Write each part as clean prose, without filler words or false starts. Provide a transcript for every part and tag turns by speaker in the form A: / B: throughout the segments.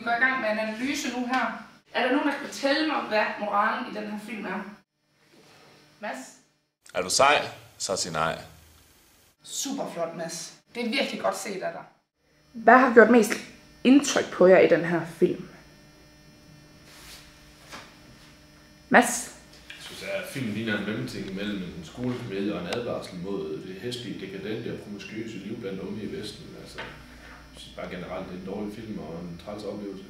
A: Vi går i gang med en analyse nu her. Er der nogen, der kan fortælle mig, hvad moralen i den her film er? Mads?
B: Er du sej, så sig nej.
A: Super flot, Mads. Det er virkelig godt set af dig. Hvad har gjort mest indtryk på jer i den her film? Mads?
C: Jeg synes, at filmen ligner en mellemting mellem en skolekomedie og en advarsel mod det hæslige, dekadente og promiskuøse liv blandt unge i Vesten. Altså, jeg synes bare generelt, det er en dårlig film og en træls oplevelse.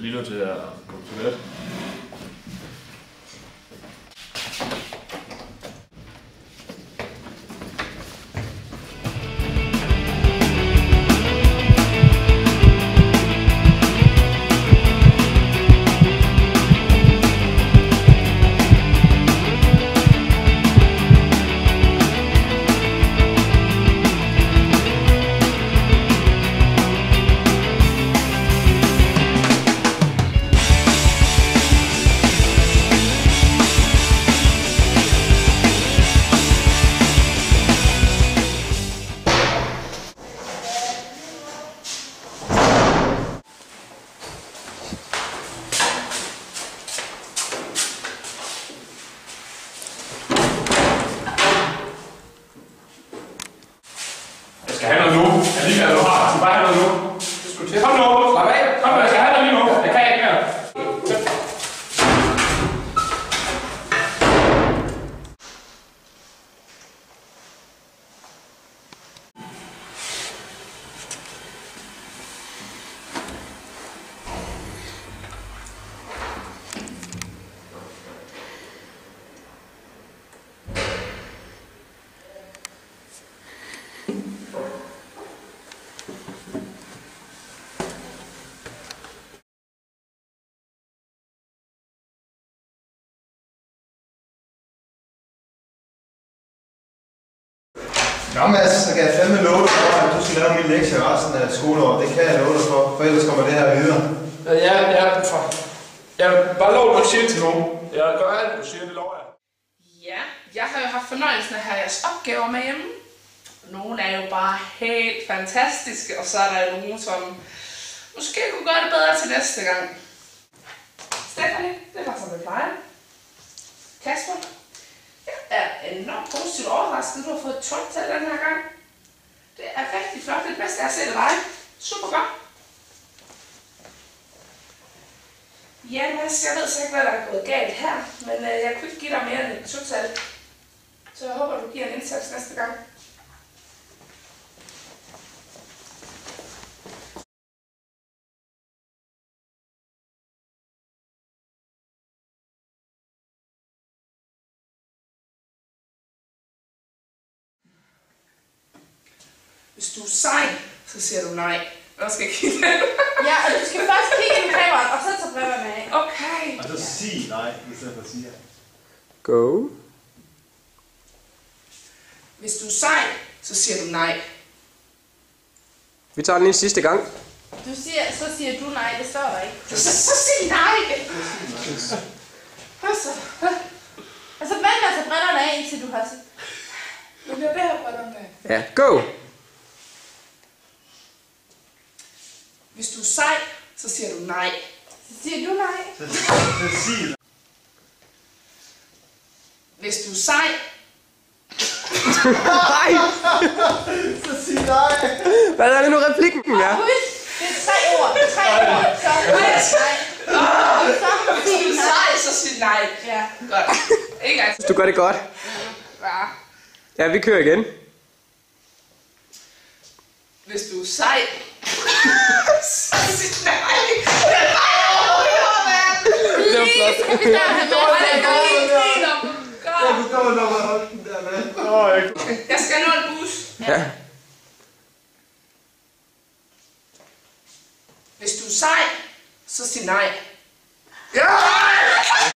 C: Lige nødt til at komme til det. Jeg skal have noget nu. Jeg lige hvad du har. Jeg skal bare have noget nu. Kom nu. Slap af. Kom nu. Jeg skal have noget lige nu. Jeg kan ikke mere.
D: Nå Mads, så kan jeg fandme love dig for, at du skal lave min lektie resten af skoleåret. Det kan jeg love dig for ellers kommer det her videre.
C: Jeg bare lov, du siger til nogen. Jeg gør alt, du siger, det lover jeg.
A: Ja, jeg har jo haft fornøjelsen af at have jeres opgaver med hjemme. Nogle er jo bare helt fantastiske, og så er der jo nogle, som måske kunne gøre det bedre til næste gang. Stephanie, det var som det plejer. Kasper, jeg er enormt positivt overrasket, du har fået 12 til den her gang. Det er rigtig flot, det er det bedste, jeg har set af dig. Super godt. Ja, Mads, jeg ved så ikke, hvad der er gået galt her, men jeg kunne ikke give dig mere end et 2-tal. Så jeg håber, du giver en indsats næste gang. Hvis du er sej, så siger du nej. Jeg skal kigge den.
E: Ja, og du skal først kigge i kameraet, og så tage breverne af.
A: Okay.
D: Og så sig nej, i stedet for at sige ja.
F: Go.
A: Hvis du er sej, så siger du nej.
F: Vi tager den lige sidste gang.
E: Så siger du nej, det står der ikke.
A: Så sig nej.
E: Og så vend dig til brillerne af, indtil du har set.
A: Nu bliver det her brillerne af.
F: Ja, go.
A: Hvis du er sej, så siger du nej.
E: Så siger du nej.
D: Så sig
A: Hvis du er sej,
F: Nej!
D: Så sig nej.
F: Hvad er det nu replikken er?
E: Husk, det er 3 ord. 3 ord. Så nej.
A: Hvis du er sej, så sig nej.
E: Ja.
A: Godt. En gang.
F: Du gør det godt.
A: Ja.
F: Ja, vi kører igen.
A: Hvis du er sej, så sig nej.
F: Det var flot.
D: Jeg kunne godt nok have holdt den der med.
A: Jeg skal nå en bus.
F: Ja.
A: Hvis du er sej, så sig nej. Ja!